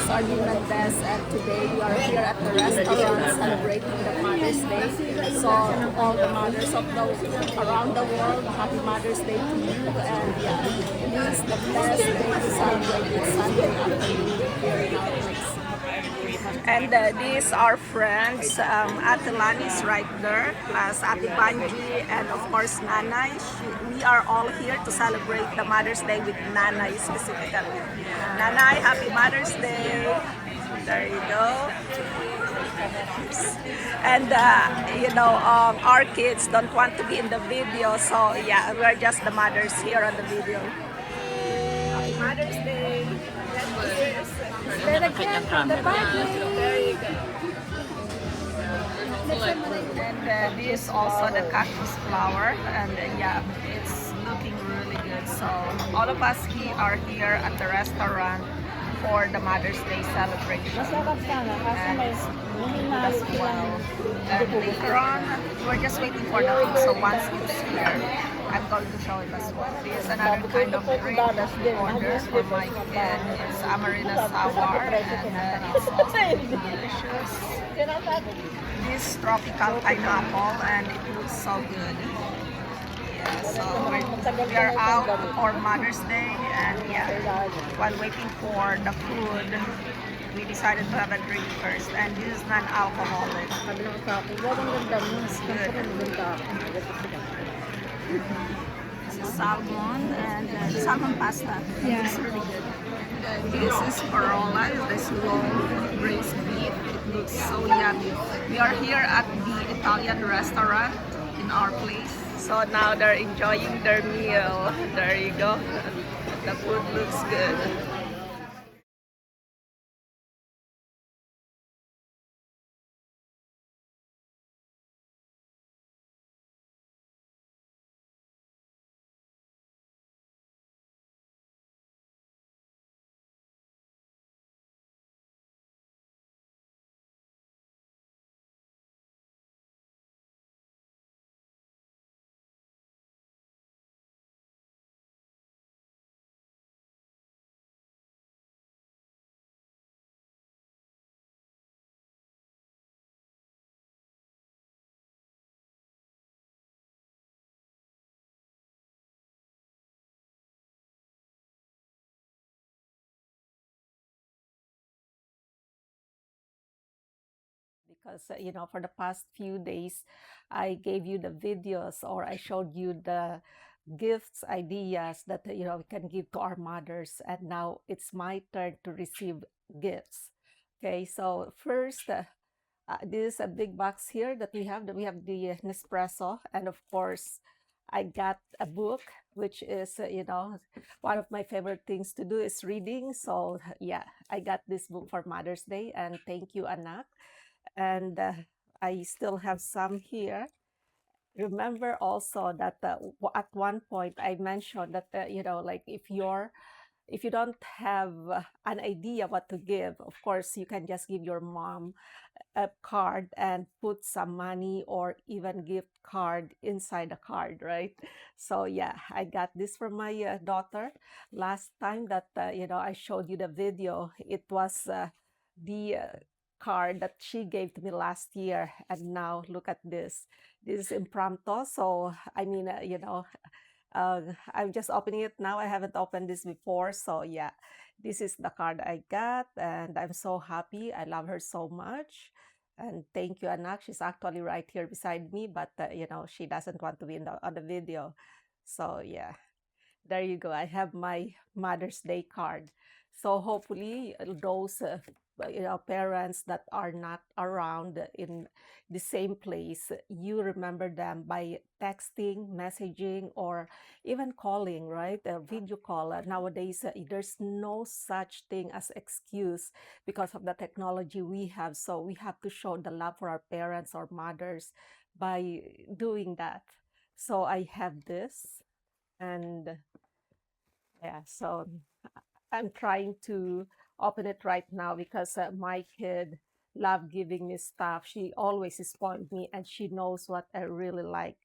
is Arlene Mendez, and today we are here at the restaurant celebrating the Mother's Day. So to all the mothers of around the world, happy Mother's Day to you. And yeah, this is the best day to celebrate this Sunday afternoon here in our place. And these are friends. Ate Lani is right there, plus Ate Banji, and of course Nanay. We are all here to celebrate the Mother's Day with Nanay specifically. Nanay, happy Mother's Day. There you go. And our kids don't want to be in the video, so yeah, we're just the mothers here on the video. Happy Mother's Day. Then again from the birthday. And this is also the cactus flower, and yeah, it's looking really good. So all of us are here at the restaurant for the Mother's Day celebration. And it's moving as well. And later on, we're just waiting for the food. So once it's here, I'm going to show it as well. This is another kind of drink that we ordered for my kid. It's Amarina Sour, and it's also delicious. This tropical pineapple, and it looks so good. Yeah, so we are out for Mother's Day, and yeah, while waiting for the food, we decided to have a drink first, and this is non-alcoholic. It's good. This is salmon and salmon pasta. Yeah. It's really good. This is parola, this long braised beef. It looks so yummy. We are here at the Italian restaurant in our place. So now they're enjoying their meal. There you go. The food looks good. Because for the past few days I gave you the videos, or I showed you the gifts ideas that we can give to our mothers, and now it's my turn to receive gifts. Okay, so first, this is a big box here that we have the Nespresso, and of course I got a book, which is one of my favorite things to do is reading. So yeah, I got this book for Mother's Day, and thank you, Anak. And I still have some here. Remember also that at one point I mentioned that like if you don't have an idea what to give, of course you can just give your mom a card and put some money or even gift card inside the card, right? So yeah, I got this from my daughter. Last time that I showed you the video, it was the card that she gave to me last year, and now look at this. This is impromptu, so I mean, I'm just opening it now. I haven't opened this before, so yeah, this is the card I got, and I'm so happy. I love her so much, and thank you, Anak. She's actually right here beside me, but she doesn't want to be in on the video, so yeah, there you go. I have my Mother's Day card. So hopefully those parents that are not around in the same place, you remember them by texting, messaging, or even calling, right? A video call. Nowadays, there's no such thing as excuse because of the technology we have. So we have to show the love for our parents or mothers by doing that. So I have this, and yeah, so I'm trying to open it right now because my kid love giving me stuff. She always spoiled me, and she knows what I really like.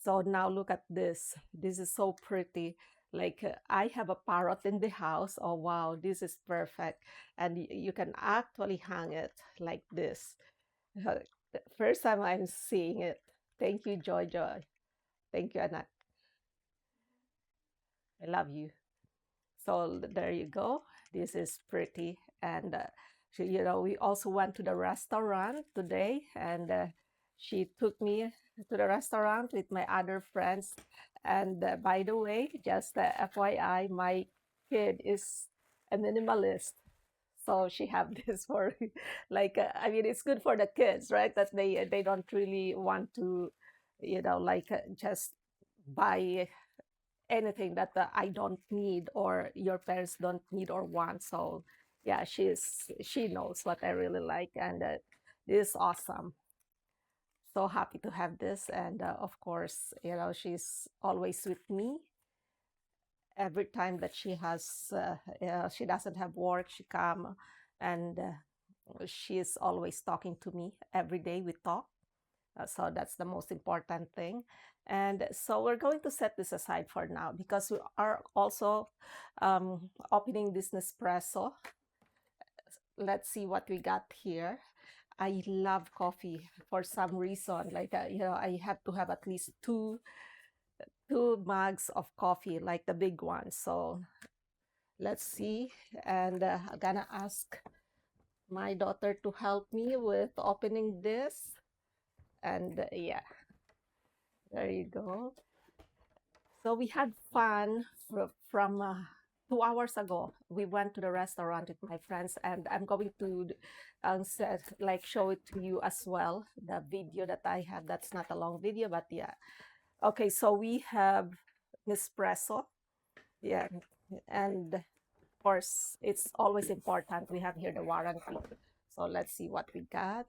So now look at this. This is so pretty. Like I have a parrot in the house. Oh wow, this is perfect. And you can actually hang it like this. Uh, the first time I'm seeing it. Thank you, Joy Joy. Thank you, Anat. I love you. So there you go. This is pretty. And we also went to the restaurant today, and she took me to the restaurant with my other friends. And by the way, just FYI, my kid is a minimalist. So she have this for like I mean it's good for the kids, right? That they don't really want to, like just buy anything that I don't need or your parents don't need or want. So yeah, she knows what I really like, and this is awesome. So happy to have this, and of course, she's always with me every time that she doesn't have work. She come and she's always talking to me every day. We talk. So that's the most important thing. And so we're going to set this aside for now because we are also opening this Nespresso. Let's see what we got here. I love coffee for some reason. Like, I have to have at least two mugs of coffee, like the big one. So let's see. And I'm gonna ask my daughter to help me with opening this. And yeah, there you go. So we had fun from 2 hours ago. We went to the restaurant with my friends, and I'm going to show it to you as well. The video that I have, that's not a long video, but yeah. Okay, so we have Nespresso. Yeah, and of course, it's always important. We have here the warranty. So let's see what we got.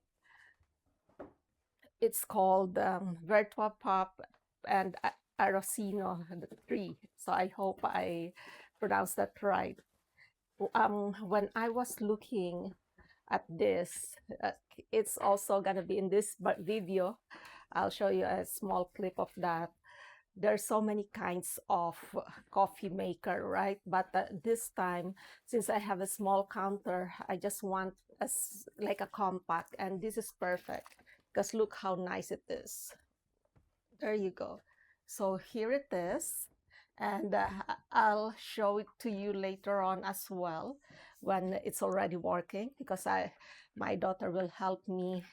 It's called Virtua Pop and Arosino 3. So I hope I pronounced that right. When I was looking at this, it's also gonna be in this video. I'll show you a small clip of that. There's so many kinds of coffee maker, right? But this time, since I have a small counter, I just want like a compact, and this is perfect because look how nice it is. There you go. So here it is, and I'll show it to you later on as well when it's already working because my daughter will help me,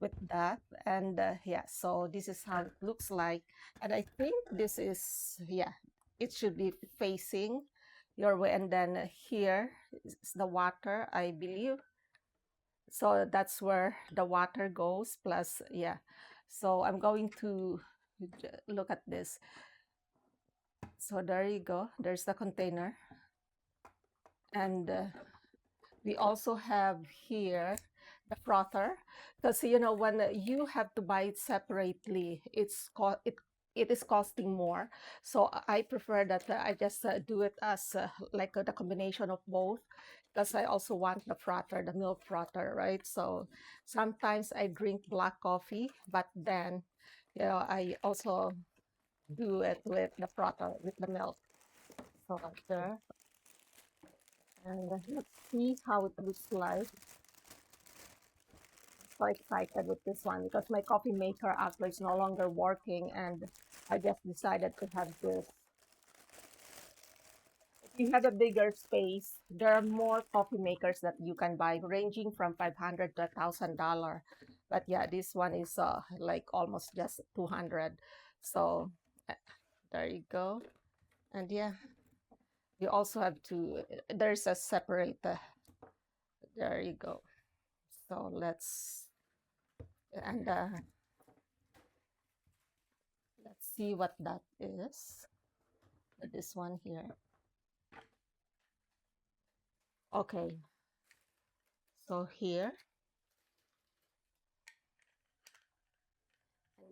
with that. And yeah, so this is how it looks like, and I think this is, yeah, it should be facing your way, and then here is the water, I believe. So that's where the water goes, plus yeah. So I'm going to look at this. So there you go, there's the container, and we also have here the frother, because when you have to buy it separately, it is costing more. So I prefer that I just do it as like the combination of both, because I also want the frother, the milk frother, right? So sometimes I drink black coffee, but then I also do it with the frother, with the milk. So there, and let's see how it looks like. So excited with this one because my coffee maker actually is no longer working, and I just decided to have this. If you have a bigger space, there are more coffee makers that you can buy ranging from $500 to $1,000. But yeah, this one is like almost just 200. So uh, there you go. And yeah, you also have to, there's a separate, there you go. So and let's see what that is. This one here. Okay, so here,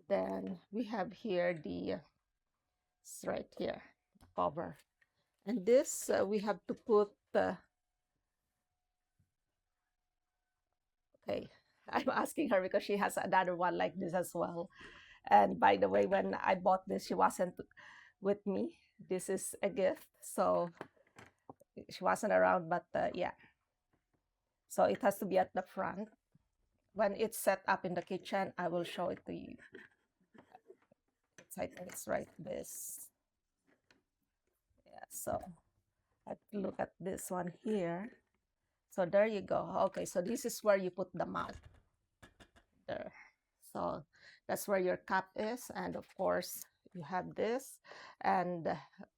then we have here it's right here, cover. And this, we have to put, okay, I'm asking her because she has another one like this as well. And by the way, when I bought this, she wasn't with me. This is a gift. So she wasn't around, but yeah. So it has to be at the front. When it's set up in the kitchen, I will show it to you. I think it's right this. Yeah, so I look at this one here. So there you go. Okay, so this is where you put the mount. There. So that's where your cup is. And of course, you have this. And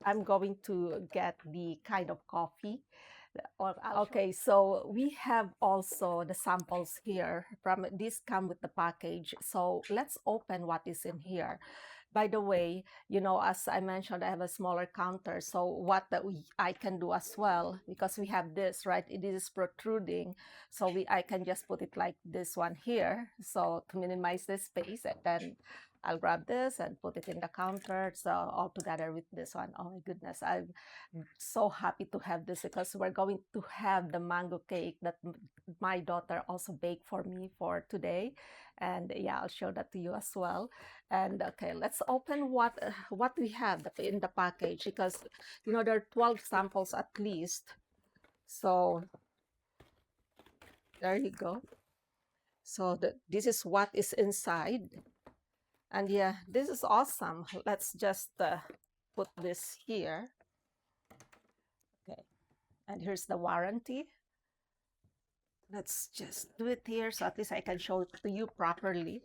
I'm going to get the kind of coffee. Okay, so we have also the samples here from this come with the package. So let's open what is in here. By the way, as I mentioned, I have a smaller counter. So what I can do as well, because we have this, right? It is protruding. So I can just put it like this one here. So to minimize the space, and then I'll grab this and put it in the counter. So all together with this one. Oh my goodness, I'm so happy to have this because we're going to have the mango cake that my daughter also baked for me for today. And yeah, I'll show that to you as well. And okay, let's open what we have in the package, because there are 12 samples at least. So there you go. So this is what is inside. And yeah, this is awesome. Let's just put this here. Okay, and here's the warranty. Let's just do it here so at least I can show it to you properly.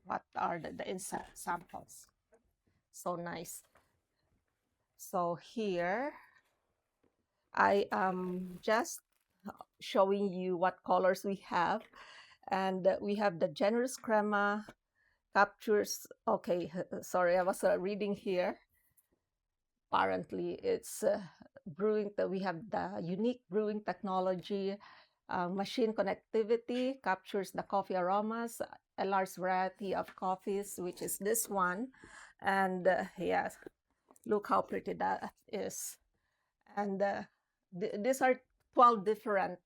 What are the inside samples? So nice. So here I am just showing you what colors we have. And we have the generous crema captures. Okay, sorry, I was reading here. Apparently it's brewing that we have the unique brewing technology. Machine connectivity captures the coffee aromas, a large variety of coffees, which is this one. And yes, look how pretty that is. And these are 12 different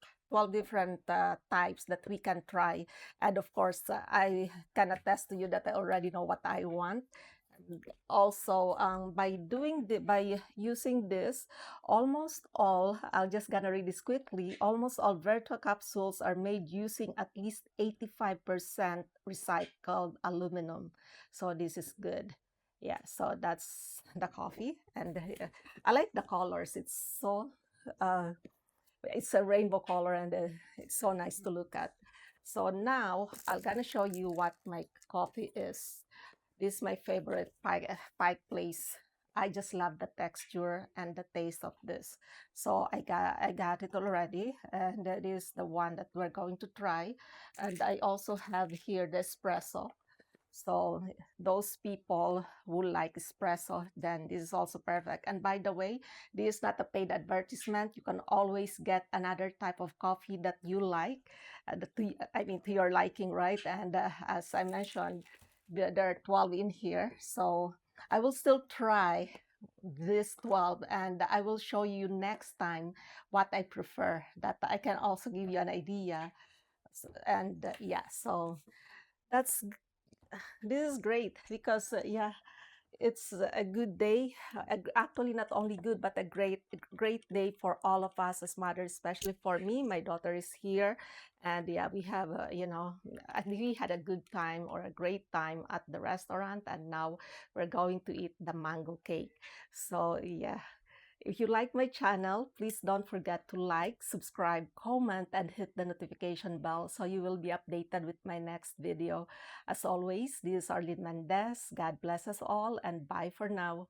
types that we can try. And of course, I can attest to you that I already know what I want. Also, by using this, almost all, I'll just gonna read this quickly, almost all Vertua capsules are made using at least 85% recycled aluminum. So this is good. Yeah, so that's the coffee. And I like the colors. Uh, it's a rainbow color, and it's so nice to look at. So now I'm gonna show you what my coffee is. This is my favorite Pike Place. I just love the texture and the taste of this. So I got it already, and that is the one that we're going to try. And I also have here the espresso. So those people who like espresso, then this is also perfect. And by the way, this is not a paid advertisement. You can always get another type of coffee that you like, to your liking, right? And as I mentioned, there are 12 in here. So I will still try this 12, and I will show you next time what I prefer, that I can also give you an idea. And yeah, so that's this is great because yeah, it's a good day. Actually, not only good, but a great day for all of us as mothers, especially for me. My daughter is here, and yeah, we have I think we had a good time or a great time at the restaurant, and now we're going to eat the mango cake. So yeah, if you like my channel, please don't forget to like, subscribe, comment, and hit the notification bell so you will be updated with my next video. As always, this is Arlene Mendez. God bless us all, and bye for now.